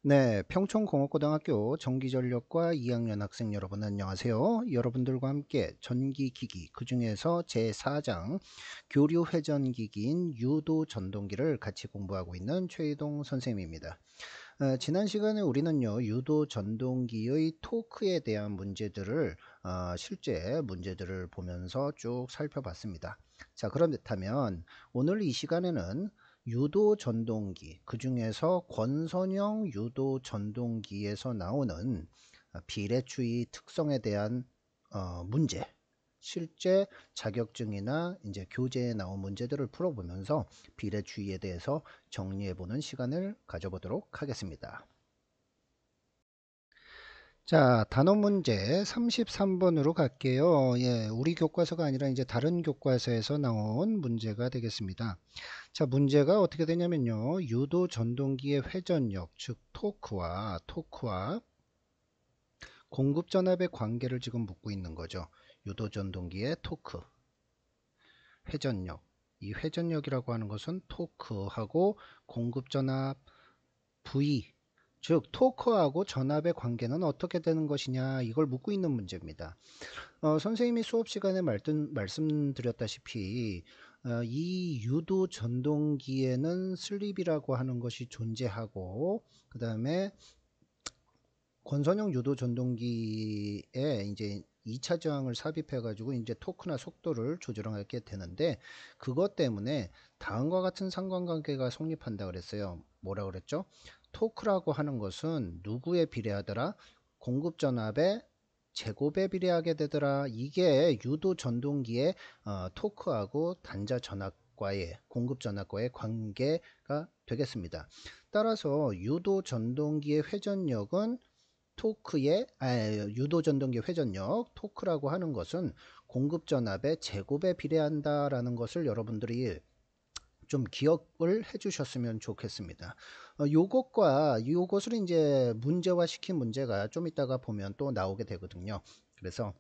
네, 평촌공업고등학교 전기전력과 2학년 학생 여러분 안녕하세요. 여러분들과 함께 전기기기, 그 중에서 제4장 교류회전기기인 유도전동기를 같이 공부하고 있는 최희동 선생님입니다. 지난 시간에 우리는요, 유도전동기의 토크에 대한 문제들을 실제 문제들을 보면서 쭉 살펴봤습니다. 자, 그렇다면 오늘 이 시간에는 유도 전동기, 그 중에서 권선형 유도 전동기에서 나오는 비례추이 특성에 대한 문제, 실제 자격증이나 이제 교재에 나온 문제들을 풀어보면서 비례추이에 대해서 정리해보는 시간을 가져보도록 하겠습니다. 자, 단어 문제 33번으로 갈게요. 예, 우리 교과서가 아니라 이제 다른 교과서에서 나온 문제가 되겠습니다. 자, 문제가 어떻게 되냐면요. 유도 전동기의 회전력, 즉 토크와 공급 전압의 관계를 지금 묻고 있는 거죠. 유도 전동기의 토크, 회전력. 이 회전력이라고 하는 것은 토크하고 공급 전압 V, 즉 토크하고 전압의 관계는 어떻게 되는 것이냐, 이걸 묻고 있는 문제입니다. 선생님이 수업 시간에 말씀드렸다시피 이 유도 전동기에는 슬립이라고 하는 것이 존재하고, 그 다음에 권선형 유도 전동기에 이제 2차 저항을 삽입해 가지고 이제 토크나 속도를 조절하게 되는데, 그것 때문에 다음과 같은 상관관계가 성립한다 그랬어요. 뭐라 그랬죠? 토크라고 하는 것은 누구에 비례하더라? 공급 전압의 제곱에 비례하게 되더라. 이게 유도 전동기의 토크하고 단자 전압과의 공급 전압과의 관계가 되겠습니다. 따라서 유도 전동기의 회전력은 유도 전동기 회전력 토크라고 하는 것은 공급 전압의 제곱에 비례한다라는 것을 여러분들이 좀 기억을 해 주셨으면 좋겠습니다. 요것을 이제 문제화 시킨 문제가 좀 이따가 보면 또 나오게 되거든요. 그래서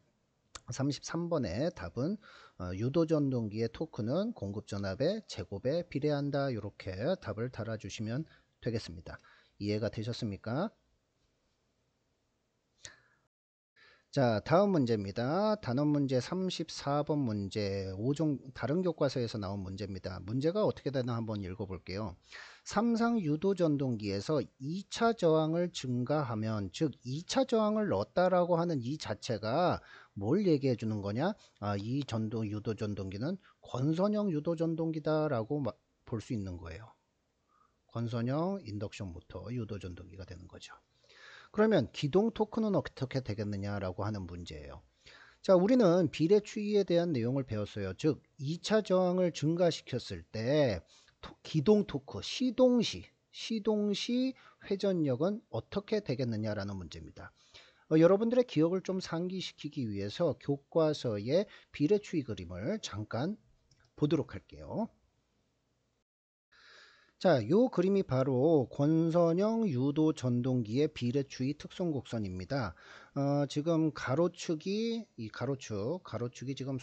33번의 답은 유도 전동기의 토크는 공급 전압의 제곱에 비례한다. 이렇게 답을 달아주시면 되겠습니다. 이해가 되셨습니까? 자, 다음 문제입니다. 단원 문제 34번 문제, 다른 교과서에서 나온 문제입니다. 문제가 어떻게 되나 한번 읽어볼게요. 삼상 유도 전동기에서 2차 저항을 증가하면, 즉 2차 저항을 넣었다라고 하는 이 자체가 뭘 얘기해 주는 거냐? 이 유도 전동기는 권선형 유도 전동기다라고 볼 수 있는 거예요. 권선형 인덕션 모터 유도 전동기가 되는 거죠. 그러면 기동 토크는 어떻게 되겠느냐라고 하는 문제예요. 자, 우리는 비례추이에 대한 내용을 배웠어요. 즉 2차 저항을 증가시켰을 때 기동 토크, 시동시 회전력은 어떻게 되겠느냐라는 문제입니다. 여러분들의 기억을 좀 상기시키기 위해서 교과서의 비례추이 그림을 잠깐 보도록 할게요. 자, 요 그림이 바로 권선형 유도 전동기의 비례추이 특성 곡선입니다. 지금 이 가로축이 지금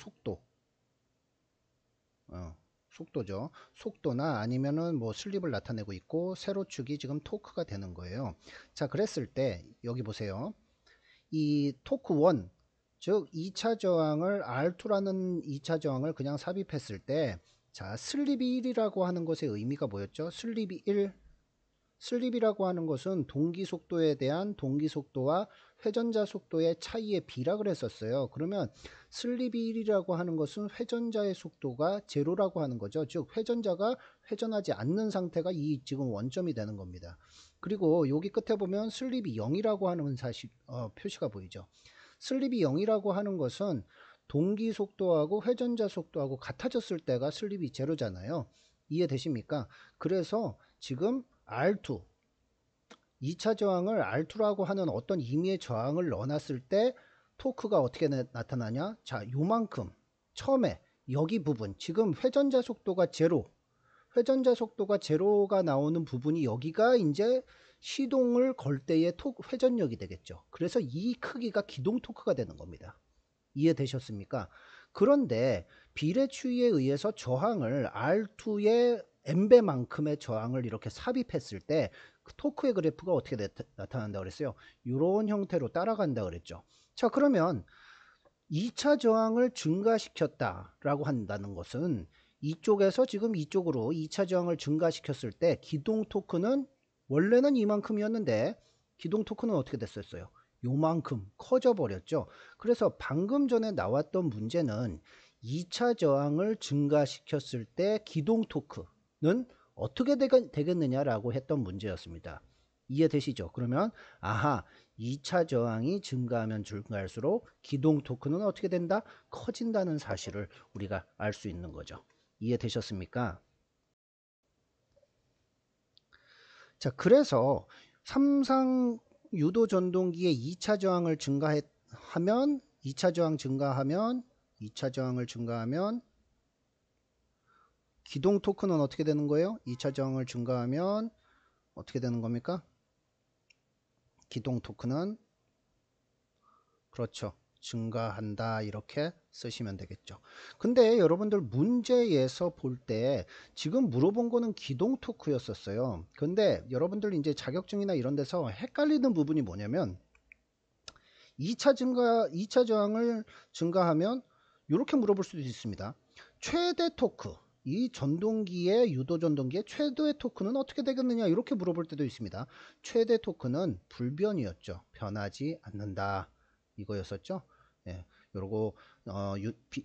속도죠. 속도나 아니면은 뭐 슬립을 나타내고 있고, 세로축이 지금 토크가 되는 거예요. 자, 그랬을 때 여기 보세요. 이 토크 1, 즉 2차 저항을 R2라는 2차 저항을 그냥 삽입했을 때, 자, 슬립이 1이라고 하는 것의 의미가 뭐였죠? 슬립이 1. 슬립이라고 하는 것은 동기 속도에 대한 동기 속도와 회전자 속도의 차이의 비락을 했었어요. 그러면 슬립이 1이라고 하는 것은 회전자의 속도가 제로라고 하는 거죠. 즉 회전자가 회전하지 않는 상태가 이 지금 원점이 되는 겁니다. 그리고 여기 끝에 보면 슬립이 0이라고 하는 표시가 보이죠. 슬립이 0이라고 하는 것은 동기 속도하고 회전자 속도하고 같아졌을 때가 슬립이 제로잖아요. 이해되십니까? 그래서 지금 R2, 2차 저항을 R2라고 하는 어떤 임의의 저항을 넣어놨을 때 토크가 어떻게 나타나냐? 자, 요만큼 처음에 여기 부분, 지금 회전자 속도가 제로가 나오는 부분이 여기가 이제 시동을 걸 때의 회전력이 되겠죠. 그래서 이 크기가 기동 토크가 되는 겁니다. 이해되셨습니까? 그런데 비례추이에 의해서 저항을 R2에 n배만큼의 저항을 이렇게 삽입했을 때 그 토크의 그래프가 어떻게 나타난다 그랬어요? 이런 형태로 따라간다 그랬죠. 자, 그러면 2차 저항을 증가시켰다라고 한다는 것은 이쪽에서 지금 이쪽으로 2차 저항을 증가시켰을 때 기동 토크는 원래는 이만큼이었는데 기동 토크는 어떻게 됐었어요? 요만큼 커져 버렸죠. 그래서 방금 전에 나왔던 문제는 2차 저항을 증가시켰을 때 기동 토크는 어떻게 되겠느냐라고 했던 문제였습니다. 이해되시죠? 그러면 아하, 2차 저항이 증가하면 증가할수록 기동 토크는 어떻게 된다? 커진다는 사실을 우리가 알 수 있는 거죠. 이해되셨습니까? 자, 그래서 삼상 유도 전동기의 2차 저항을 증가하면 2차 저항 증가하면 2차 저항을 증가하면 기동 토크는 어떻게 되는 거예요? 2차 저항을 증가하면 어떻게 되는 겁니까? 기동 토크는 그렇죠. 증가한다 이렇게 쓰시면 되겠죠. 근데 여러분들 문제에서 볼 때 지금 물어본 거는 기동 토크였었어요. 근데 여러분들 이제 자격증이나 이런 데서 헷갈리는 부분이 뭐냐면 2차 저항을 증가하면 이렇게 물어볼 수도 있습니다. 최대 토크, 이 전동기의 유도 전동기의 최대 토크는 어떻게 되겠느냐 이렇게 물어볼 때도 있습니다. 최대 토크는 불변이었죠. 변하지 않는다. 이거였었죠. 예, 요러고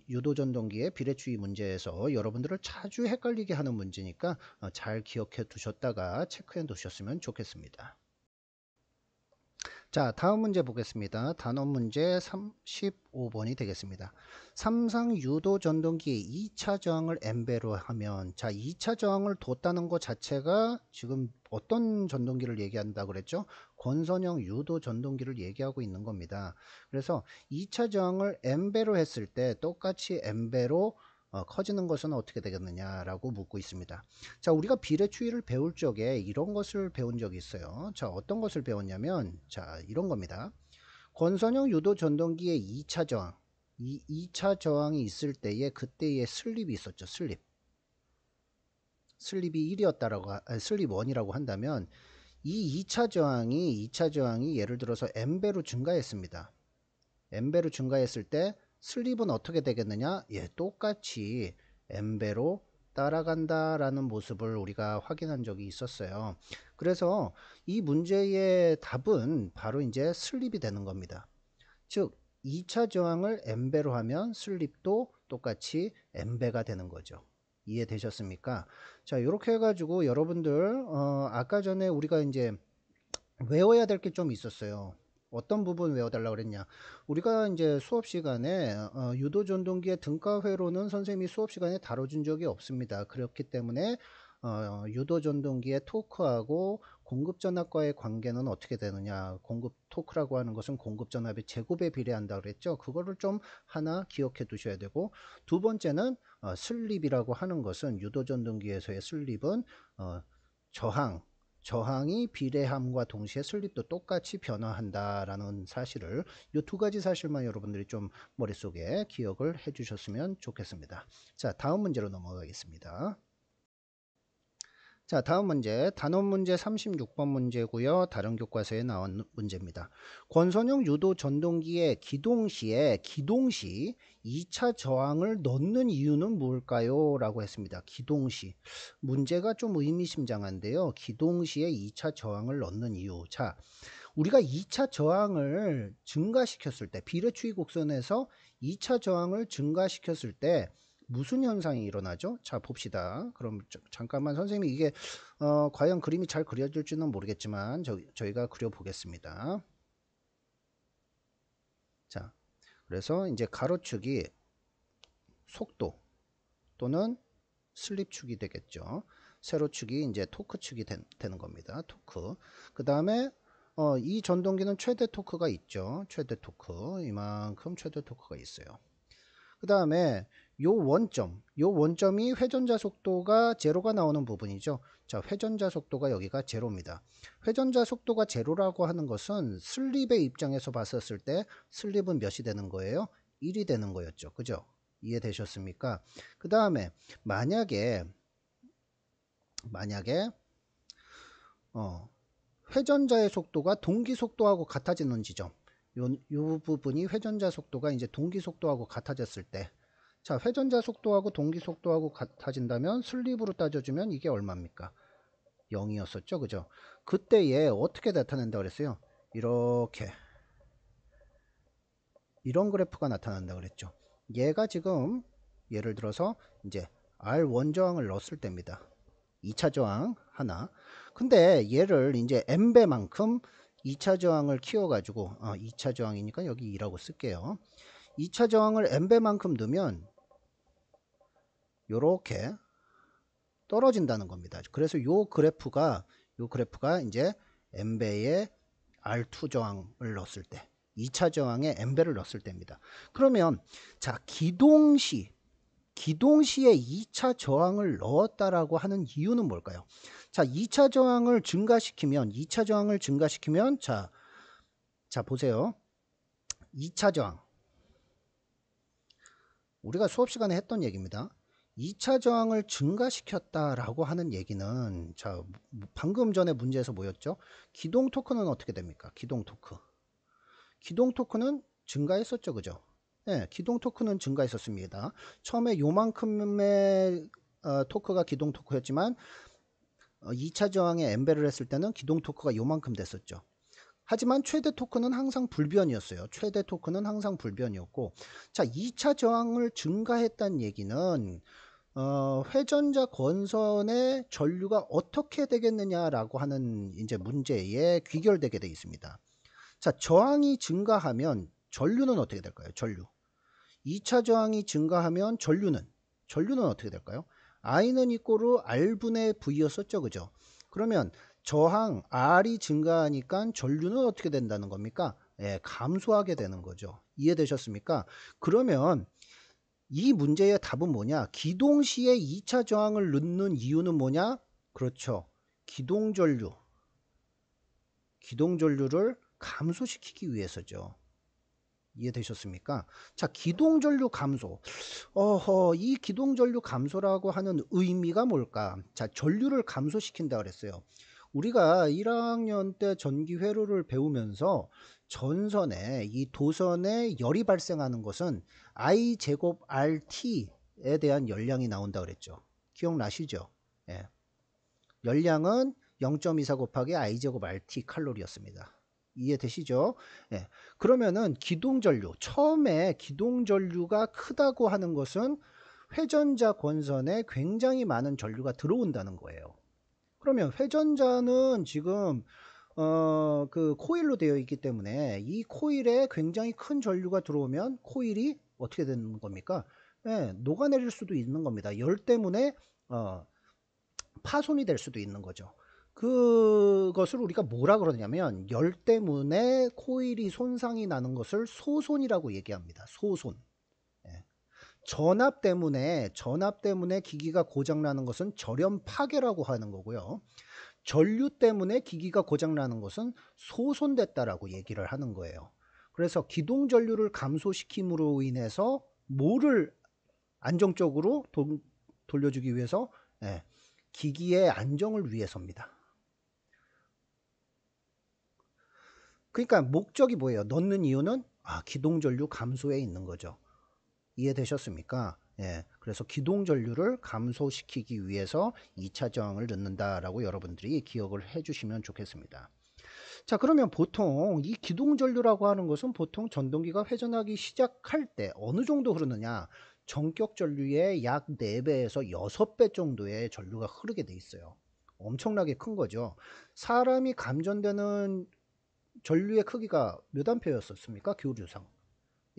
유도 전동기의 비례주의 문제에서 여러분들을 자주 헷갈리게 하는 문제니까 잘 기억해 두셨다가 체크해 두셨으면 좋겠습니다. 자, 다음 문제 보겠습니다. 단원 문제 35번이 되겠습니다. 삼상 유도 전동기의 2차 저항을 n배로 하면, 자, 2차 저항을 뒀다는 것 자체가 지금 어떤 전동기를 얘기한다 그랬죠? 권선형 유도 전동기를 얘기하고 있는 겁니다. 그래서 2차 저항을 n배로 했을 때 똑같이 n배로 커지는 것은 어떻게 되겠느냐라고 묻고 있습니다. 자, 우리가 비례추이를 배울 적에 이런 것을 배운 적이 있어요. 자, 어떤 것을 배웠냐면, 자, 이런 겁니다. 권선형 유도 전동기의 2차 저항, 이 2차 저항이 있을 때에 그때의 슬립이 있었죠. 슬립이 1이었다라고, 슬립 1이라고 한다면 이 2차 저항이 예를 들어서 n배로 증가했습니다. n배로 증가했을 때 슬립은 어떻게 되겠느냐? 예, 똑같이 n배로 따라간다라는 모습을 우리가 확인한 적이 있었어요. 그래서 이 문제의 답은 바로 이제 슬립이 되는 겁니다. 즉 2차 저항을 n배로 하면 슬립도 똑같이 n배가 되는 거죠. 이해되셨습니까? 자, 이렇게 해가지고 여러분들 아까 전에 우리가 이제 외워야 될 게 좀 있었어요. 어떤 부분 외워달라고 그랬냐. 우리가 이제 수업 시간에 유도 전동기의 등가회로는 선생님이 수업 시간에 다뤄준 적이 없습니다. 그렇기 때문에 유도 전동기의 토크하고 공급 전압과의 관계는 어떻게 되느냐. 공급 토크라고 하는 것은 공급 전압의 제곱에 비례한다 그랬죠. 그거를 좀 하나 기억해 두셔야 되고, 두 번째는 슬립이라고 하는 것은 유도 전동기에서의 슬립은 저항이 비례함과 동시에 슬립도 똑같이 변화한다라는 사실을, 이 두 가지 사실만 여러분들이 좀 머릿속에 기억을 해 주셨으면 좋겠습니다. 자, 다음 문제로 넘어가겠습니다. 자, 다음 문제, 단원 문제 36번 문제고요. 다른 교과서에 나온 문제입니다. 권선형 유도 전동기의 기동 시 2차 저항을 넣는 이유는 뭘까요? 라고 했습니다. 기동 시. 문제가 좀 의미심장한데요. 기동 시에 2차 저항을 넣는 이유. 자, 우리가 2차 저항을 증가시켰을 때, 비례추이 곡선에서 2차 저항을 증가시켰을 때 무슨 현상이 일어나죠? 자, 봅시다. 그럼 잠깐만 선생님이 이게 과연 그림이 잘 그려질지는 모르겠지만 저희가 그려보겠습니다. 자, 그래서 이제 가로축이 속도 또는 슬립축이 되겠죠. 세로축이 이제 토크축이 되는 겁니다. 토크. 그 다음에 이 전동기는 최대 토크가 있죠. 최대 토크. 이만큼 최대 토크가 있어요. 그 다음에 요 원점이 회전자 속도가 제로가 나오는 부분이죠. 자, 회전자 속도가 여기가 제로입니다. 회전자 속도가 제로라고 하는 것은 슬립의 입장에서 봤었을 때 슬립은 몇이 되는 거예요? 1이 되는 거였죠. 그죠? 이해되셨습니까? 그 다음에 만약에 만약에 회전자의 속도가 동기 속도하고 같아지는 지점, 요 부분이 회전자 속도가 이제 동기 속도하고 같아졌을 때, 자, 회전자 속도하고 동기 속도하고 같아진다면 슬립으로 따져주면 이게 얼마입니까? 0이었었죠, 그죠? 그때 얘 어떻게 나타낸다 그랬어요? 이렇게 이런 그래프가 나타난다 그랬죠. 얘가 지금 예를 들어서 이제 R1 저항을 넣었을 때입니다. 2차 저항 하나. 근데 얘를 이제 n배만큼 2차 저항을 키워가지고 2차 저항이니까 여기 2라고 쓸게요. 2차 저항을 n배만큼 넣으면 요렇게 떨어진다는 겁니다. 그래서 요 그래프가 이제 n배의 R2 저항을 넣었을 때 2차 저항에 n배를 넣었을 때입니다. 그러면 자, 기동시에 2차 저항을 넣었다라고 하는 이유는 뭘까요? 자, 2차 저항을 증가시키면 자 보세요. 2차 저항 우리가 수업 시간에 했던 얘기입니다. 2차 저항을 증가시켰다라고 하는 얘기는 자, 방금 전에 문제에서 뭐였죠? 기동 토크는 어떻게 됩니까? 기동 토크는 증가했었죠, 그죠? 네, 기동 토크는 증가했었습니다. 처음에 요만큼의 토크가 기동 토크였지만 2차 저항에 n배를 했을 때는 기동 토크가 요만큼 됐었죠. 하지만 최대 토크는 항상 불변이었어요. 최대 토크는 항상 불변이었고, 자, 2차 저항을 증가했다는 얘기는 회전자 권선의 전류가 어떻게 되겠느냐라고 하는 이제 문제에 귀결되게 되어 있습니다. 자, 저항이 증가하면 전류는 어떻게 될까요? 전류. 2차 저항이 증가하면 전류는 어떻게 될까요? I는 이꼬르 R분의 V였었죠, 그죠? 그러면 저항 R이 증가하니까 전류는 어떻게 된다는 겁니까? 예, 감소하게 되는 거죠. 이해되셨습니까? 그러면 이 문제의 답은 뭐냐? 기동시에 2차 저항을 넣는 이유는 뭐냐? 그렇죠. 기동전류를 감소시키기 위해서죠. 이해되셨습니까? 자, 기동전류 감소. 이 기동전류 감소라고 하는 의미가 뭘까? 자, 전류를 감소시킨다 그랬어요. 우리가 1학년 때 전기회로를 배우면서 전선에 이 도선에 열이 발생하는 것은 I 제곱 RT에 대한 열량이 나온다 그랬죠. 기억나시죠? 예. 열량은 0.24 곱하기 I 제곱 RT 칼로리였습니다. 이해되시죠? 예. 그러면은 처음에 기동전류가 크다고 하는 것은 회전자 권선에 굉장히 많은 전류가 들어온다는 거예요. 그러면 회전자는 지금 그 코일로 되어 있기 때문에 이 코일에 굉장히 큰 전류가 들어오면 코일이 어떻게 되는 겁니까? 예, 녹아내릴 수도 있는 겁니다. 열 때문에 파손이 될 수도 있는 거죠. 그것을 우리가 뭐라 그러냐면 열 때문에 코일이 손상이 나는 것을 소손이라고 얘기합니다. 소손. 예. 전압 때문에 기기가 고장나는 것은 절연 파괴라고 하는 거고요. 전류 때문에 기기가 고장나는 것은 소손됐다라고 얘기를 하는 거예요. 그래서 기동 전류를 감소시킴으로 인해서 뭐를 안정적으로 돌려주기 위해서 예, 기기의 안정을 위해서입니다. 그러니까 목적이 뭐예요? 넣는 이유는 기동전류 감소에 있는 거죠. 이해되셨습니까? 예, 그래서 기동전류를 감소시키기 위해서 2차 저항을 넣는다라고 여러분들이 기억을 해주시면 좋겠습니다. 자, 그러면 보통 이 기동전류라고 하는 것은 보통 전동기가 회전하기 시작할 때 어느 정도 흐르느냐? 전격 전류의 약 4배에서 6배 정도의 전류가 흐르게 돼 있어요. 엄청나게 큰 거죠. 사람이 감전되는 전류의 크기가 몇 암페어였습니까? 교류상.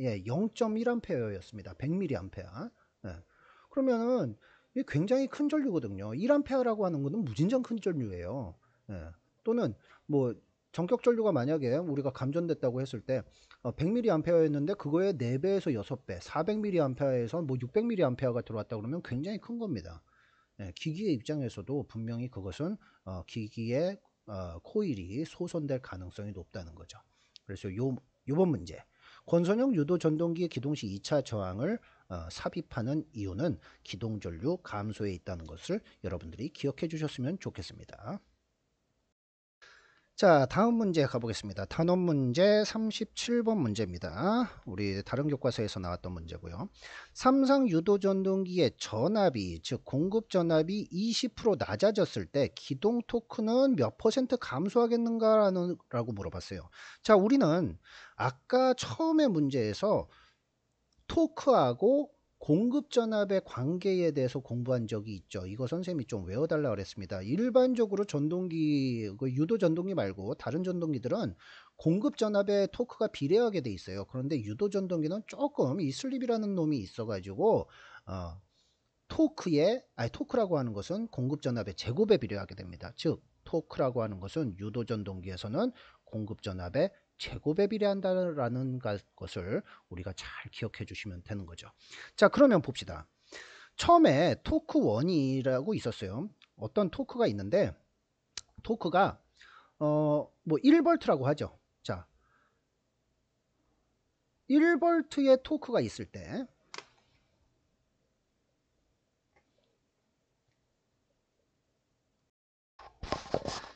예, 0.1암페어였습니다. 100mA. 예. 그러면은 이게 굉장히 큰 전류거든요. 1암페어라고 하는 것은 무진장 큰 전류예요. 예. 또는 뭐 전격 전류가 만약에 우리가 감전됐다고 했을 때 100mA였는데 그거의 4배에서 6배, 400mA에서 뭐 600mA가 들어왔다 그러면 굉장히 큰 겁니다. 예, 기기의 입장에서도 분명히 그것은 기기의 코일이 소손될 가능성이 높다는 거죠. 그래서 요번 문제 권선형 유도 전동기의 기동시 2차 저항을 삽입하는 이유는 기동전류 감소에 있다는 것을 여러분들이 기억해 주셨으면 좋겠습니다. 자, 다음 문제 가보겠습니다. 단원 문제 37번 문제입니다. 우리 다른 교과서에서 나왔던 문제고요. 삼상 유도전동기의 전압이, 즉 공급 전압이 20% 낮아졌을 때 기동 토크는 몇 퍼센트 감소하겠는가라고 물어봤어요. 자, 우리는 아까 처음에 문제에서 토크하고 공급 전압의 관계에 대해서 공부한 적이 있죠. 이거 선생님이 좀 외워달라 그랬습니다. 일반적으로 전동기, 유도 전동기 말고 다른 전동기들은 공급 전압의 토크가 비례하게 돼 있어요. 그런데 유도 전동기는 조금 이 슬립이라는 놈이 있어가지고 토크라고 하는 것은 공급 전압의 제곱에 비례하게 됩니다. 즉 토크라고 하는 것은 유도 전동기에서는 공급 전압의 제곱에 비례한다라는 것을 우리가 잘 기억해 주시면 되는 거죠. 자, 그러면 봅시다. 처음에 토크 1이라고 있었어요. 어떤 토크가 있는데 토크가 뭐 1V라고 하죠. 자, 1V의 토크가 있을 때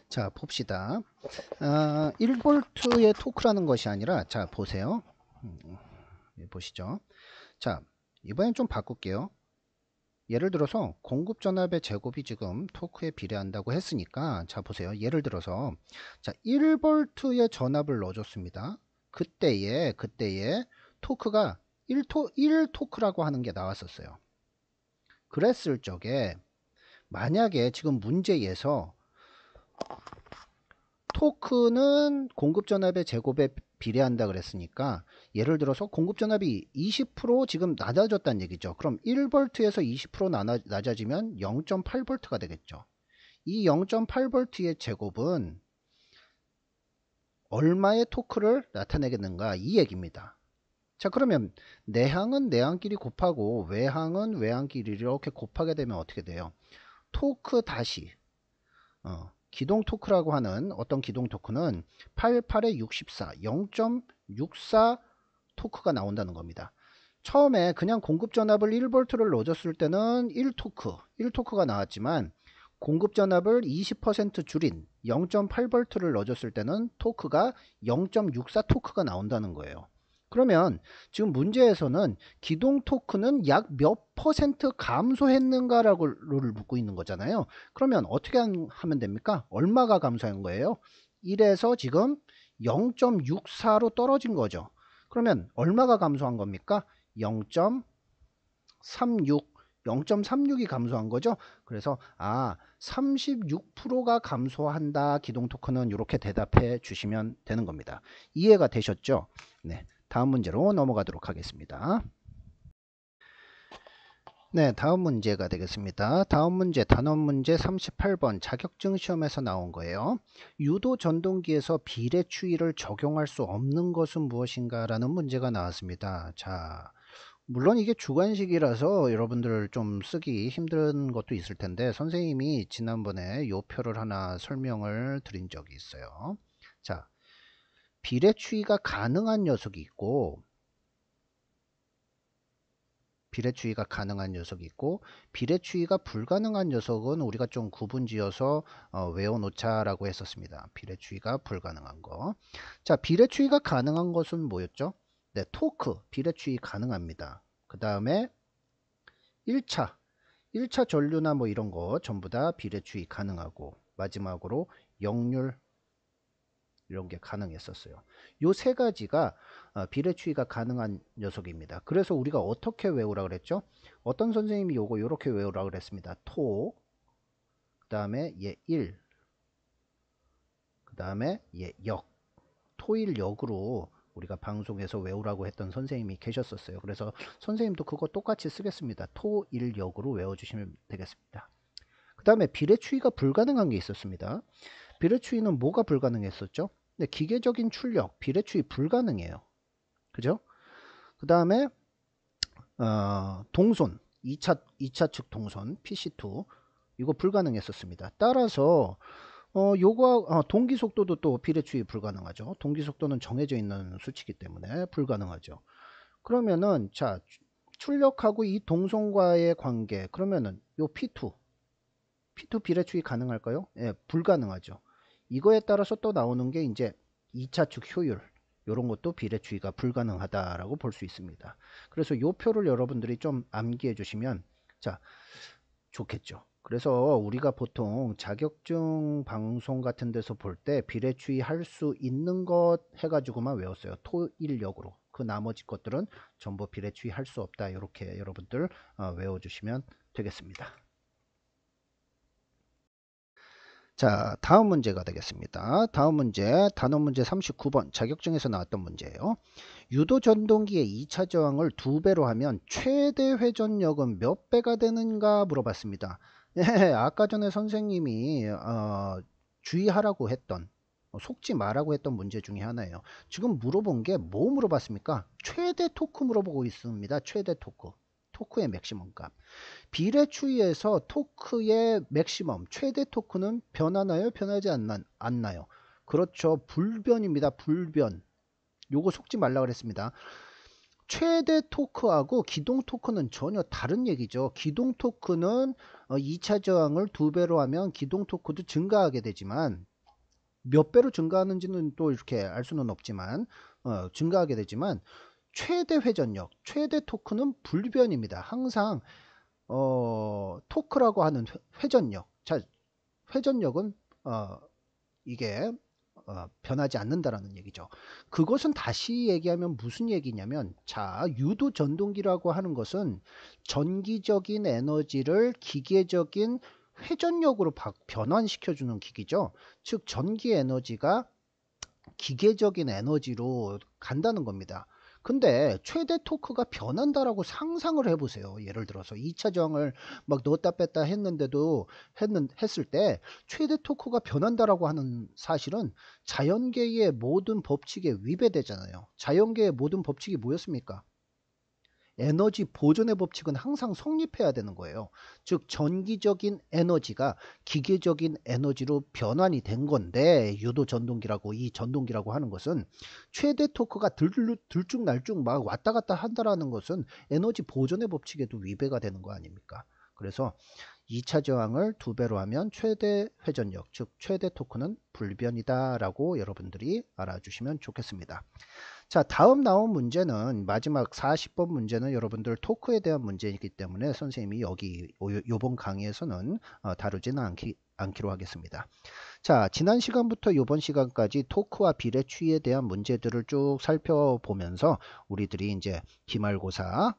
자, 봅시다. 1V의 토크라는 것이 아니라, 자, 보세요. 보시죠. 자, 이번엔 좀 바꿀게요. 예를 들어서 공급 전압의 제곱이 지금 토크에 비례한다고 했으니까, 자, 보세요. 예를 들어서, 자, 1V의 전압을 넣어줬습니다. 그때에 토크가 1토크라고 하는 게 나왔었어요. 그랬을 적에, 만약에 지금 문제에서 토크는 공급 전압의 제곱에 비례한다 그랬으니까 예를 들어서 공급 전압이 20% 지금 낮아졌다는 얘기죠. 그럼 1V에서 20% 낮아지면 0.8V가 되겠죠. 이 0.8V의 제곱은 얼마의 토크를 나타내겠는가 이 얘기입니다. 자, 그러면 내항은 내항끼리 곱하고 외항은 외항끼리 이렇게 곱하게 되면 어떻게 돼요? 토크 다시 기동 토크라고 하는 어떤 기동 토크는 88에 64, 0.64 토크가 나온다는 겁니다. 처음에 그냥 공급 전압을 1V를 넣어줬을 때는 1토크가 나왔지만 공급 전압을 20% 줄인 0.8V를 넣어줬을 때는 토크가 0.64 토크가 나온다는 거예요. 그러면 지금 문제에서는 기동 토크는 약 몇 퍼센트 감소했는가를 묻고 있는 거잖아요. 그러면 어떻게 하면 됩니까? 얼마가 감소한 거예요? 1에서 지금 0.64로 떨어진 거죠. 그러면 얼마가 감소한 겁니까? 0.36이 감소한 거죠. 그래서 36%가 감소한다. 기동 토크는 이렇게 대답해 주시면 되는 겁니다. 이해가 되셨죠? 네. 다음 문제로 넘어가도록 하겠습니다. 네, 다음 문제가 되겠습니다. 다음 문제, 단원 문제 38번 자격증 시험에서 나온 거예요. 유도 전동기에서 비례추위를 적용할 수 없는 것은 무엇인가 라는 문제가 나왔습니다. 자, 물론 이게 주관식이라서 여러분들 좀 쓰기 힘든 것도 있을 텐데 선생님이 지난번에 요 표를 하나 설명을 드린 적이 있어요. 자, 비례추위가 가능한 녀석이 있고 비례추위가 가능한 녀석이 있고 비례추위가 불가능한 녀석은 우리가 좀 구분지어서 외워놓자라고 했었습니다. 비례추위가 불가능한 거. 자, 비례추위가 가능한 것은 뭐였죠? 네, 토크 비례추위 가능합니다. 그 다음에 1차 전류나 뭐 이런 거 전부 다 비례추위 가능하고 마지막으로 역률 이런 게 가능했었어요. 요 세 가지가 비례추위가 가능한 녀석입니다. 그래서 우리가 어떻게 외우라 그랬죠? 어떤 선생님이 요거 이렇게 외우라 그랬습니다. 토, 그 다음에 얘 1, 그 다음에 얘 역, 토일 역으로 우리가 방송에서 외우라고 했던 선생님이 계셨었어요. 그래서 선생님도 그거 똑같이 쓰겠습니다. 토일 역으로 외워주시면 되겠습니다. 그 다음에 비례추위가 불가능한 게 있었습니다. 비례추위는 뭐가 불가능했었죠? 네, 기계적인 출력, 비례추위 불가능해요. 그죠? 그 다음에 동선, 2차 측 동선, PC2 이거 불가능했었습니다. 따라서 요거 동기 속도도 또 비례추위 불가능하죠. 동기 속도는 정해져 있는 수치이기 때문에 불가능하죠. 그러면은 자 출력하고 이 동선과의 관계, 그러면은 요 P2 비례추이 가능할까요? 예, 불가능하죠. 이거에 따라서 또 나오는 게 이제 2차 축 효율, 이런 것도 비례추이가 불가능하다라고 볼 수 있습니다. 그래서 요 표를 여러분들이 좀 암기해 주시면 자 좋겠죠. 그래서 우리가 보통 자격증 방송 같은 데서 볼 때 비례추이 할 수 있는 것 해가지고만 외웠어요. 토일력으로. 그 나머지 것들은 전부 비례추이 할 수 없다. 이렇게 여러분들 외워주시면 되겠습니다. 자, 다음 문제가 되겠습니다. 다음 문제, 단원 문제 39번 자격증에서 나왔던 문제예요. 유도 전동기의 2차 저항을 2배로 하면 최대 회전력은 몇 배가 되는가 물어봤습니다. 예, 아까 전에 선생님이 주의하라고 했던 속지 마라고 했던 문제 중에 하나예요. 지금 물어본 게 뭐 물어봤습니까? 최대 토크 물어보고 있습니다. 최대 토크의 맥시멈 값. 비례추이에서 토크의 맥시멈, 최대 토크는 변하나요? 변하지 않나요? 그렇죠. 불변입니다. 불변. 요거 속지 말라 그랬습니다. 최대 토크하고 기동 토크는 전혀 다른 얘기죠. 기동 토크는 2차 저항을 2배로 하면 기동 토크도 증가하게 되지만 몇 배로 증가하는지는 또 이렇게 알 수는 없지만 증가하게 되지만 최대 회전력, 최대 토크는 불변입니다. 항상 토크라고 하는 회전력. 자, 회전력은 이게 변하지 않는다라는 얘기죠. 그것은 다시 얘기하면 무슨 얘기냐면, 자, 유도 전동기라고 하는 것은 전기적인 에너지를 기계적인 회전력으로 변환시켜주는 기기죠. 즉, 전기 에너지가 기계적인 에너지로 간다는 겁니다. 근데 최대 토크가 변한다라고 상상을 해보세요. 예를 들어서 2차 저항을 막 넣었다 뺐다 했을 때 최대 토크가 변한다라고 하는 사실은 자연계의 모든 법칙에 위배되잖아요. 자연계의 모든 법칙이 뭐였습니까? 에너지 보존의 법칙은 항상 성립해야 되는 거예요. 즉 전기적인 에너지가 기계적인 에너지로 변환이 된 건데, 유도 전동기라고, 이 전동기라고 하는 것은 최대 토크가 들쭉날쭉 막 왔다 갔다 한다라는 것은 에너지 보존의 법칙에도 위배가 되는 거 아닙니까? 그래서 2차 저항을 2배로 하면 최대 회전력, 즉 최대 토크는 불변이다 라고 여러분들이 알아주시면 좋겠습니다. 자, 다음 나온 문제는 마지막 40번 문제는 여러분들 토크에 대한 문제이기 때문에 선생님이 요번 강의에서는 다루지는 않기로 하겠습니다. 자, 지난 시간부터 요번 시간까지 토크와 비례추이에 대한 문제들을 쭉 살펴보면서 우리들이 이제 기말고사,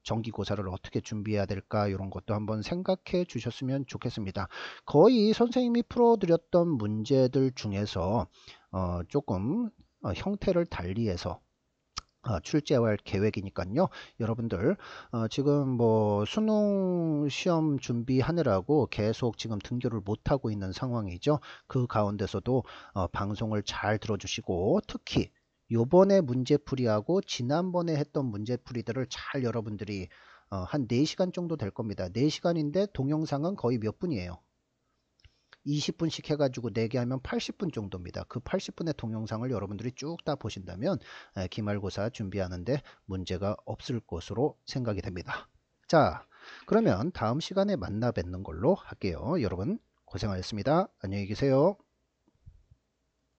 정기고사를 어떻게 준비해야 될까 이런 것도 한번 생각해 주셨으면 좋겠습니다. 거의 선생님이 풀어드렸던 문제들 중에서 조금 형태를 달리해서 출제할 계획이니까요. 여러분들 지금 뭐 수능 시험 준비하느라고 계속 지금 등교를 못하고 있는 상황이죠. 그 가운데서도 방송을 잘 들어주시고, 특히 요번에 문제풀이하고 지난번에 했던 문제풀이들을 잘 여러분들이 한 4시간 정도 될 겁니다. 4시간인데 동영상은 거의 몇 분이에요? 20분씩 해가지고 4개 하면 80분 정도입니다. 그 80분의 동영상을 여러분들이 쭉 다 보신다면 기말고사 준비하는데 문제가 없을 것으로 생각이 됩니다. 자, 그러면 다음 시간에 만나 뵙는 걸로 할게요. 여러분 고생하셨습니다. 안녕히 계세요.